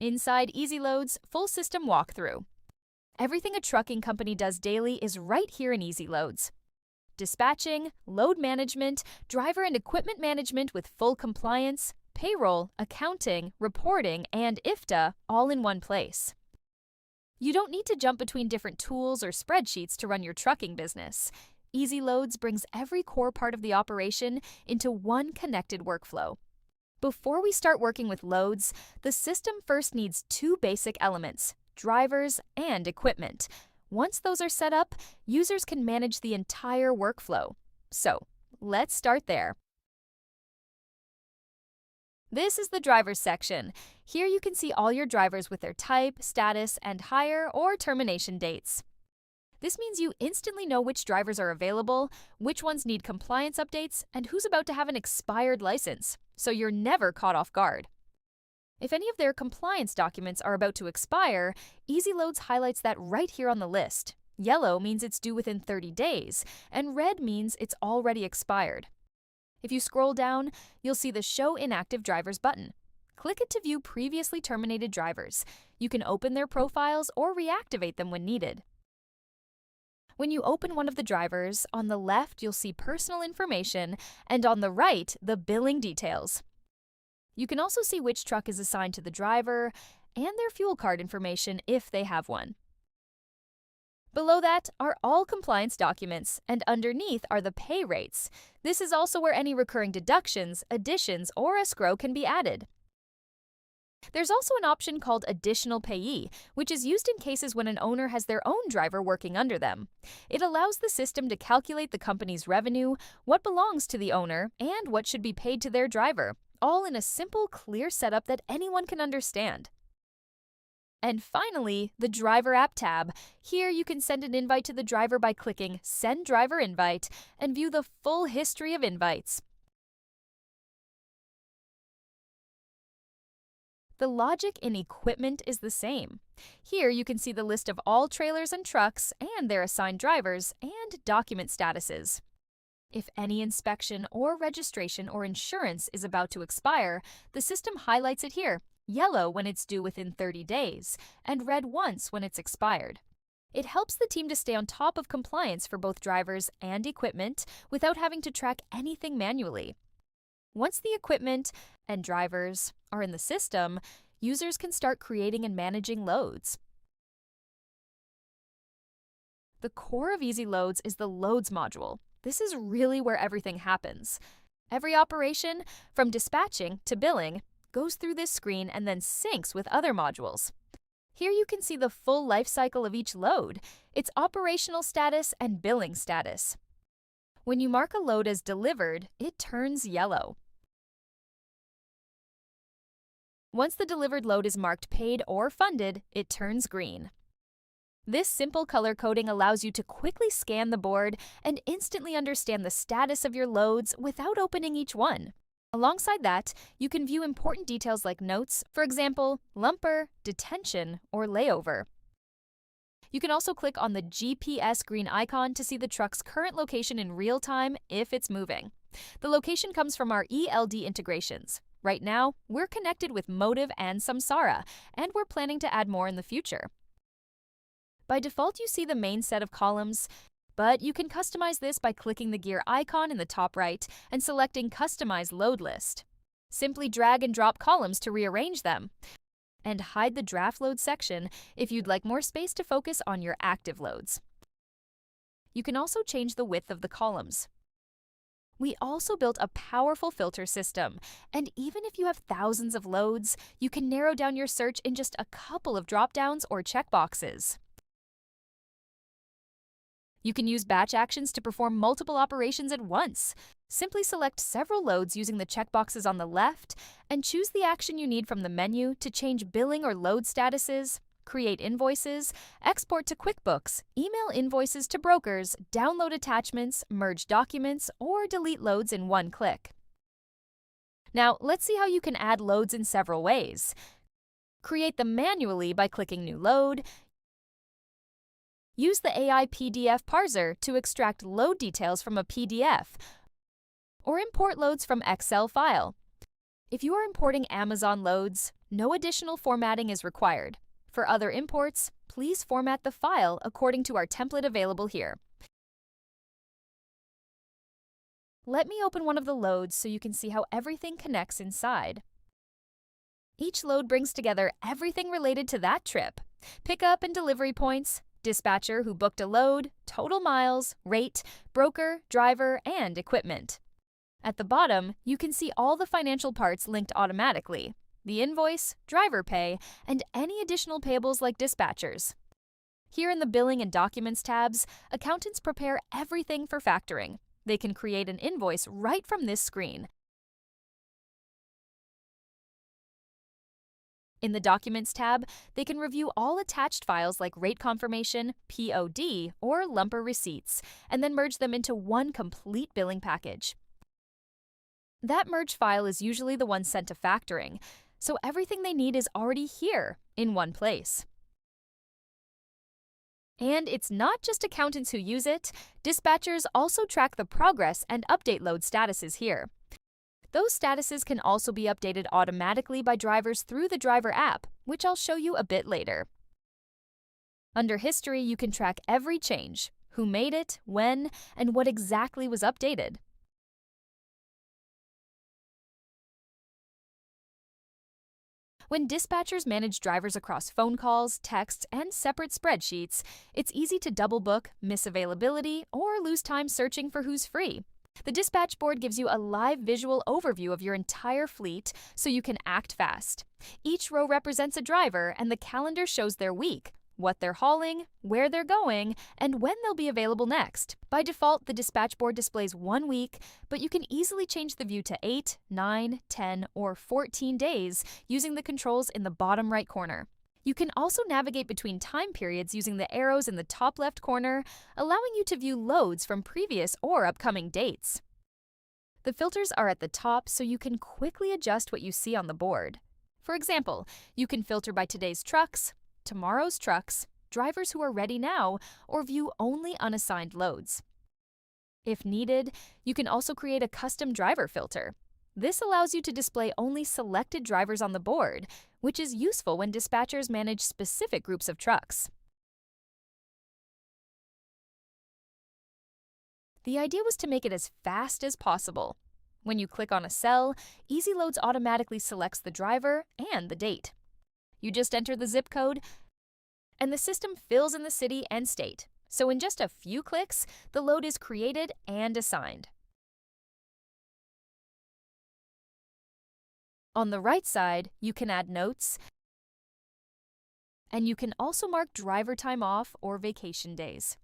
Inside ezLoads, full system walkthrough. Everything a trucking company does daily is right here in ezLoads. Dispatching, load management, driver and equipment management with full compliance, payroll, accounting, reporting, and IFTA all in one place. You don't need to jump between different tools or spreadsheets to run your trucking business. ezLoads brings every core part of the operation into one connected workflow. Before we start working with loads, the system first needs two basic elements: drivers and equipment. Once those are set up, users can manage the entire workflow. So, let's start there. This is the drivers section. Here you can see all your drivers with their type, status, and hire or termination dates. This means you instantly know which drivers are available, which ones need compliance updates, and who's about to have an expired license, so you're never caught off guard. If any of their compliance documents are about to expire, ezLoads highlights that right here on the list. Yellow means it's due within 30 days, and red means it's already expired. If you scroll down, you'll see the Show Inactive Drivers button. Click it to view previously terminated drivers. You can open their profiles or reactivate them when needed. When you open one of the drivers, on the left you'll see personal information, and on the right, the billing details. You can also see which truck is assigned to the driver and their fuel card information if they have one. Below that are all compliance documents, and underneath are the pay rates. This is also where any recurring deductions, additions, or escrow can be added. There's also an option called Additional Payee, which is used in cases when an owner has their own driver working under them. It allows the system to calculate the company's revenue, what belongs to the owner, and what should be paid to their driver, all in a simple, clear setup that anyone can understand. And finally, the Driver App tab. Here you can send an invite to the driver by clicking Send Driver Invite and view the full history of invites. The logic in equipment is the same. Here you can see the list of all trailers and trucks and their assigned drivers and document statuses. If any inspection or registration or insurance is about to expire, the system highlights it here, yellow when it's due within 30 days, and red once when it's expired. It helps the team to stay on top of compliance for both drivers and equipment without having to track anything manually. Once the equipment and drivers are in the system, users can start creating and managing loads. The core of ezLoads is the Loads module. This is really where everything happens. Every operation, from dispatching to billing, goes through this screen and then syncs with other modules. Here you can see the full life cycle of each load, its operational status and billing status. When you mark a load as delivered, it turns yellow. Once the delivered load is marked paid or funded, it turns green. This simple color coding allows you to quickly scan the board and instantly understand the status of your loads without opening each one. Alongside that, you can view important details like notes, for example, lumper, detention, or layover. You can also click on the GPS green icon to see the truck's current location in real time if it's moving. The location comes from our ELD integrations. Right now, we're connected with Motive and Samsara, and we're planning to add more in the future. By default, you see the main set of columns, but you can customize this by clicking the gear icon in the top right and selecting Customize Load List. Simply drag and drop columns to rearrange them, and hide the draft load section if you'd like more space to focus on your active loads. You can also change the width of the columns. We also built a powerful filter system, and even if you have thousands of loads, you can narrow down your search in just a couple of drop-downs or checkboxes. You can use batch actions to perform multiple operations at once. Simply select several loads using the checkboxes on the left and choose the action you need from the menu to change billing or load statuses, create invoices, export to QuickBooks, email invoices to brokers, download attachments, merge documents, or delete loads in one click. Now, let's see how you can add loads in several ways. Create them manually by clicking New Load. Use the AI PDF parser to extract load details from a PDF, or import loads from Excel file. If you are importing Amazon loads, no additional formatting is required. For other imports, please format the file according to our template available here. Let me open one of the loads so you can see how everything connects inside. Each load brings together everything related to that trip: pickup and delivery points, dispatcher who booked a load, total miles, rate, broker, driver, and equipment. At the bottom, you can see all the financial parts linked automatically: the invoice, driver pay, and any additional payables like dispatchers. Here in the Billing and Documents tabs, accountants prepare everything for factoring. They can create an invoice right from this screen. In the Documents tab, they can review all attached files like rate confirmation, POD, or lumper receipts, and then merge them into one complete billing package. That merged file is usually the one sent to factoring, so everything they need is already here in one place. And it's not just accountants who use it. Dispatchers also track the progress and update load statuses here. Those statuses can also be updated automatically by drivers through the driver app, which I'll show you a bit later. Under History, you can track every change: who made it, when, and what exactly was updated. When dispatchers manage drivers across phone calls, texts, and separate spreadsheets, it's easy to double book, miss availability, or lose time searching for who's free. The dispatch board gives you a live visual overview of your entire fleet so you can act fast. Each row represents a driver, and the calendar shows their week, what they're hauling, where they're going, and when they'll be available next. By default, the dispatch board displays 1 week, but you can easily change the view to 8, 9, 10, or 14 days using the controls in the bottom right corner. You can also navigate between time periods using the arrows in the top left corner, allowing you to view loads from previous or upcoming dates. The filters are at the top, so you can quickly adjust what you see on the board. For example, you can filter by today's trucks, tomorrow's trucks, drivers who are ready now, or view only unassigned loads. If needed, you can also create a custom driver filter. This allows you to display only selected drivers on the board, which is useful when dispatchers manage specific groups of trucks. The idea was to make it as fast as possible. When you click on a cell, ezLoads automatically selects the driver and the date. You just enter the zip code, and the system fills in the city and state. So in just a few clicks, the load is created and assigned. On the right side, you can add notes, and you can also mark driver time off or vacation days.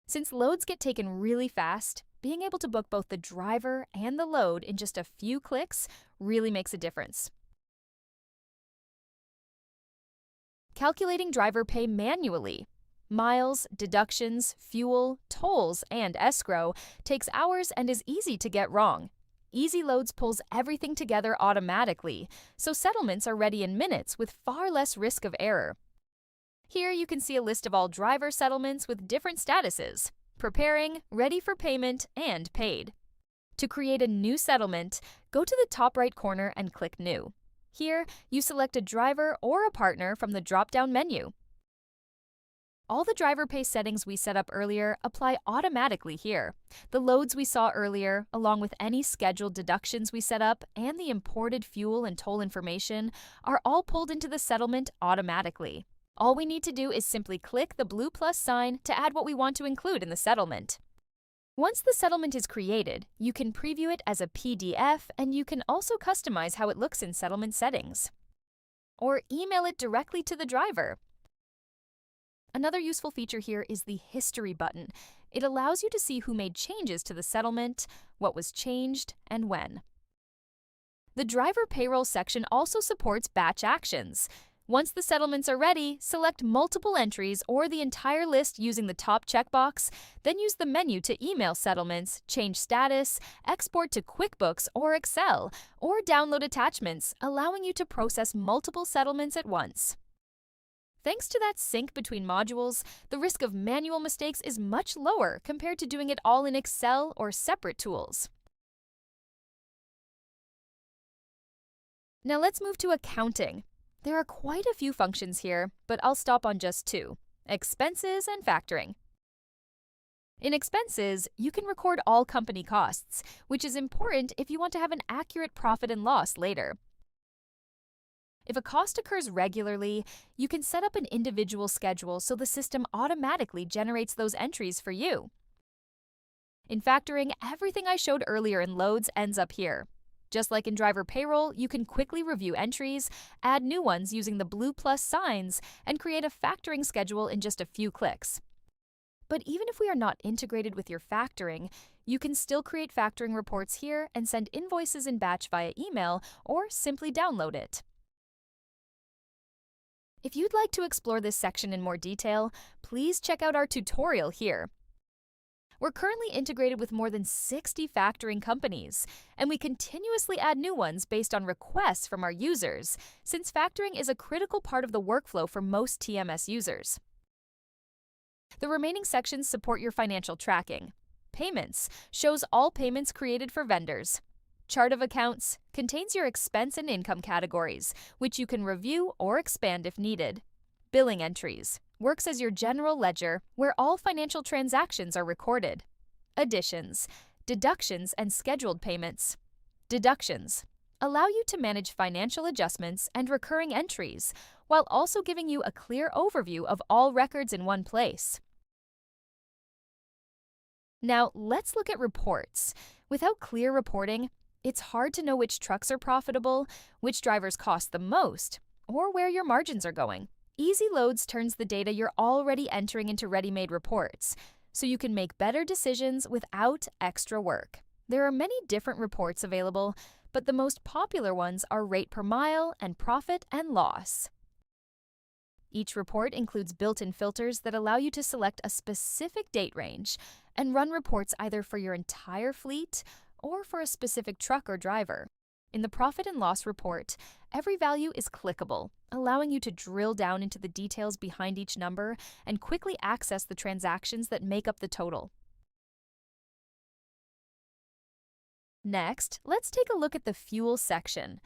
Since loads get taken really fast, being able to book both the driver and the load in just a few clicks really makes a difference. Calculating driver pay manually, miles, deductions, fuel, tolls, and escrow, takes hours and is easy to get wrong. ezLoads pulls everything together automatically, so settlements are ready in minutes with far less risk of error. Here you can see a list of all driver settlements with different statuses: preparing, ready for payment, and paid. To create a new settlement, go to the top right corner and click New. Here, you select a driver or a partner from the drop-down menu. All the driver pay settings we set up earlier apply automatically here. The loads we saw earlier, along with any scheduled deductions we set up and the imported fuel and toll information, are all pulled into the settlement automatically. All we need to do is simply click the blue plus sign to add what we want to include in the settlement. Once the settlement is created, you can preview it as a PDF, and you can also customize how it looks in settlement settings. Or email it directly to the driver. Another useful feature here is the History button. It allows you to see who made changes to the settlement, what was changed, and when. The driver payroll section also supports batch actions. Once the settlements are ready, select multiple entries or the entire list using the top checkbox, then use the menu to email settlements, change status, export to QuickBooks or Excel, or download attachments, allowing you to process multiple settlements at once. Thanks to that sync between modules, the risk of manual mistakes is much lower compared to doing it all in Excel or separate tools. Now let's move to accounting. There are quite a few functions here, but I'll stop on just two: expenses and factoring. In expenses, you can record all company costs, which is important if you want to have an accurate profit and loss later. If a cost occurs regularly, you can set up an individual schedule so the system automatically generates those entries for you. In factoring, everything I showed earlier in loads ends up here. Just like in driver payroll, you can quickly review entries, add new ones using the blue plus signs, and create a factoring schedule in just a few clicks. But even if we are not integrated with your factoring, you can still create factoring reports here and send invoices in batch via email or simply download it. If you'd like to explore this section in more detail, please check out our tutorial here. We're currently integrated with more than 60 factoring companies, and we continuously add new ones based on requests from our users, since factoring is a critical part of the workflow for most TMS users. The remaining sections support your financial tracking. Payments shows all payments created for vendors. Chart of accounts contains your expense and income categories, which you can review or expand if needed. Billing entries works as your general ledger where all financial transactions are recorded. Additions, deductions, and scheduled payments. Deductions allow you to manage financial adjustments and recurring entries, while also giving you a clear overview of all records in one place. Now, let's look at reports. Without clear reporting, it's hard to know which trucks are profitable, which drivers cost the most, or where your margins are going. ezLoads turns the data you're already entering into ready-made reports, so you can make better decisions without extra work. There are many different reports available, but the most popular ones are rate per mile and profit and loss. Each report includes built-in filters that allow you to select a specific date range and run reports either for your entire fleet or for a specific truck or driver. In the profit and loss report, every value is clickable, allowing you to drill down into the details behind each number and quickly access the transactions that make up the total. Next, let's take a look at the fuel section.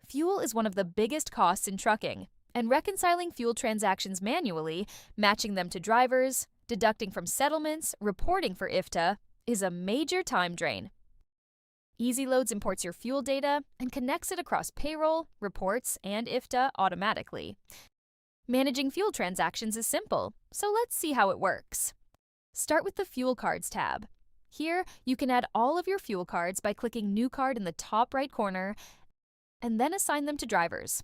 Fuel is one of the biggest costs in trucking, and reconciling fuel transactions manually, matching them to drivers, deducting from settlements, reporting for IFTA, is a major time drain. ezLoads imports your fuel data and connects it across payroll, reports, and IFTA automatically. Managing fuel transactions is simple, so let's see how it works. Start with the Fuel Cards tab. Here, you can add all of your fuel cards by clicking New Card in the top right corner and then assign them to drivers.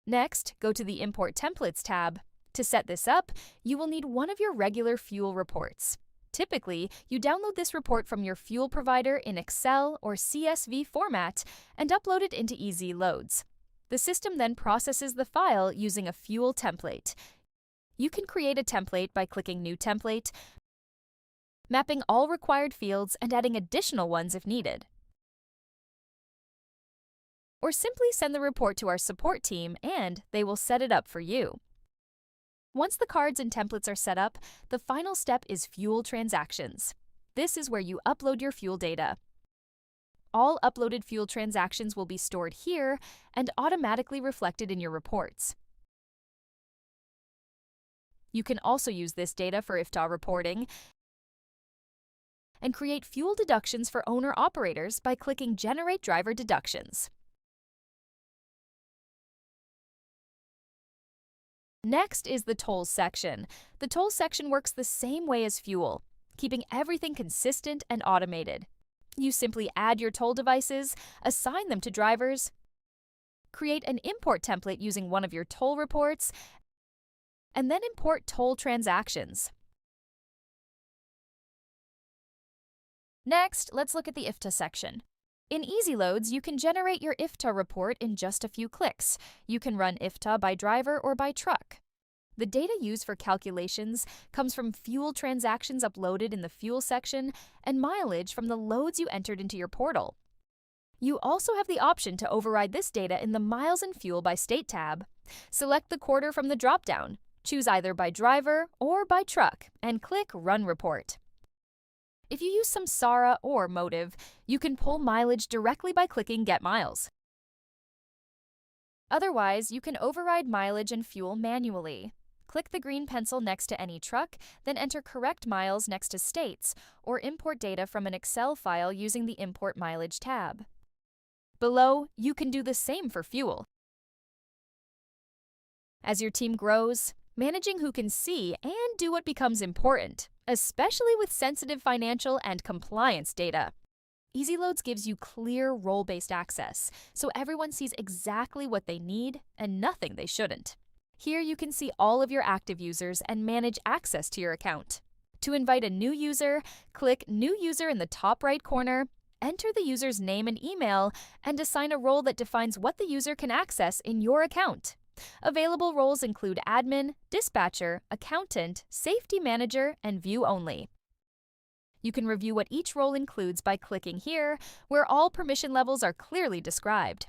Next, go to the Import Templates tab. To set this up, you will need one of your regular fuel reports. Typically, you download this report from your fuel provider in Excel or CSV format and upload it into ezLoads. The system then processes the file using a fuel template. You can create a template by clicking New Template, mapping all required fields and adding additional ones if needed. Or simply send the report to our support team and they will set it up for you. Once the cards and templates are set up, the final step is fuel transactions. This is where you upload your fuel data. All uploaded fuel transactions will be stored here and automatically reflected in your reports. You can also use this data for IFTA reporting and create fuel deductions for owner-operators by clicking Generate Driver Deductions. Next is the tolls section. The tolls section works the same way as fuel, keeping everything consistent and automated. You simply add your toll devices, assign them to drivers, create an import template using one of your toll reports, and then import toll transactions. Next, let's look at the IFTA section. In ezLoads, you can generate your IFTA report in just a few clicks. You can run IFTA by driver or by truck. The data used for calculations comes from fuel transactions uploaded in the fuel section and mileage from the loads you entered into your portal. You also have the option to override this data in the Miles and Fuel by State tab. Select the quarter from the dropdown. Choose either by driver or by truck, and click Run Report. If you use Samsara or Motive, you can pull mileage directly by clicking Get Miles. Otherwise, you can override mileage and fuel manually. Click the green pencil next to any truck, then enter correct miles next to states, or import data from an Excel file using the Import Mileage tab. Below, you can do the same for fuel. As your team grows, managing who can see and do what becomes important, especially with sensitive financial and compliance data. ezLoads gives you clear role-based access, so everyone sees exactly what they need and nothing they shouldn't. Here you can see all of your active users and manage access to your account. To invite a new user, click New User in the top right corner, enter the user's name and email, and assign a role that defines what the user can access in your account. Available roles include admin, dispatcher, accountant, safety manager, and view only. You can review what each role includes by clicking here, where all permission levels are clearly described.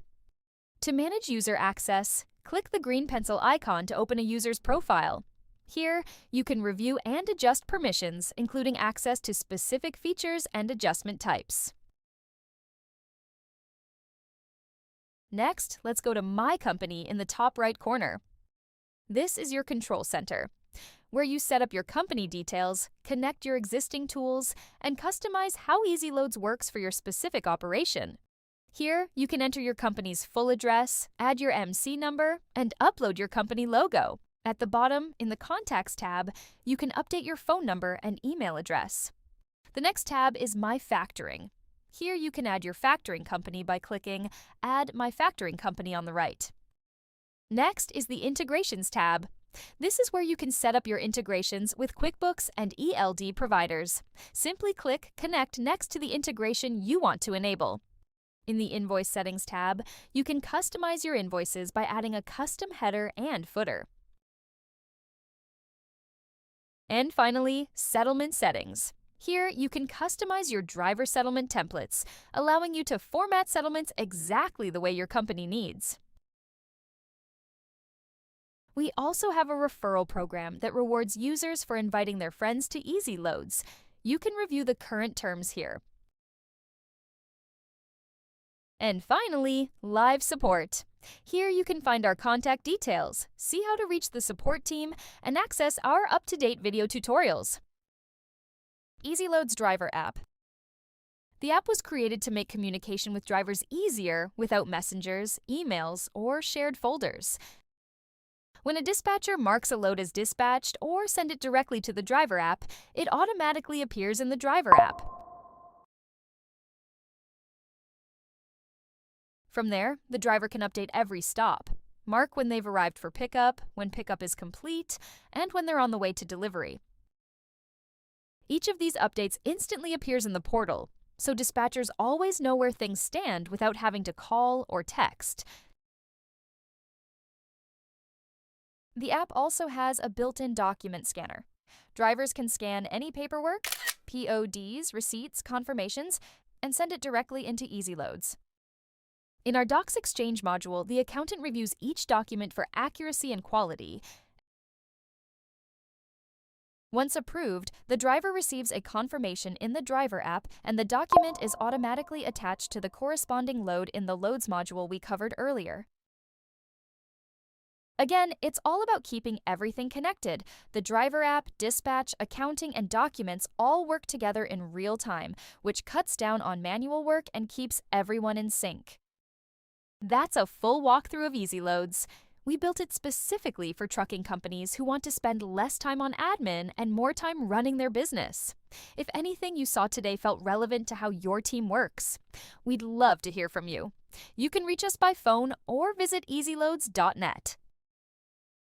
To manage user access, click the green pencil icon to open a user's profile. Here, you can review and adjust permissions, including access to specific features and adjustment types. Next, let's go to My Company in the top right corner. This is your control center, where you set up your company details, connect your existing tools, and customize how ezLoads works for your specific operation. Here, you can enter your company's full address, add your MC number, and upload your company logo. At the bottom, in the Contacts tab, you can update your phone number and email address. The next tab is My Factoring. Here you can add your factoring company by clicking Add My Factoring Company on the right. Next is the Integrations tab. This is where you can set up your integrations with QuickBooks and ELD providers. Simply click Connect next to the integration you want to enable. In the Invoice Settings tab, you can customize your invoices by adding a custom header and footer. And finally, Settlement Settings. Here, you can customize your driver settlement templates, allowing you to format settlements exactly the way your company needs. We also have a referral program that rewards users for inviting their friends to ezLoads. You can review the current terms here. And finally, live support. Here you can find our contact details, see how to reach the support team, and access our up-to-date video tutorials. ezLoads Driver App. The app was created to make communication with drivers easier without messengers, emails, or shared folders. When a dispatcher marks a load as dispatched or send it directly to the driver app, it automatically appears in the driver app. From there, the driver can update every stop, mark when they've arrived for pickup, when pickup is complete, and when they're on the way to delivery. Each of these updates instantly appears in the portal, so dispatchers always know where things stand without having to call or text. The app also has a built-in document scanner. Drivers can scan any paperwork, PODs, receipts, confirmations, and send it directly into ezLoads. In our Docs Exchange module, the accountant reviews each document for accuracy and quality. Once approved, the driver receives a confirmation in the driver app, and the document is automatically attached to the corresponding load in the Loads module we covered earlier. Again, it's all about keeping everything connected. The driver app, dispatch, accounting, and documents all work together in real time, which cuts down on manual work and keeps everyone in sync. That's a full walkthrough of ezLoads. We built it specifically for trucking companies who want to spend less time on admin and more time running their business. If anything you saw today felt relevant to how your team works, we'd love to hear from you. You can reach us by phone or visit ezloads.net.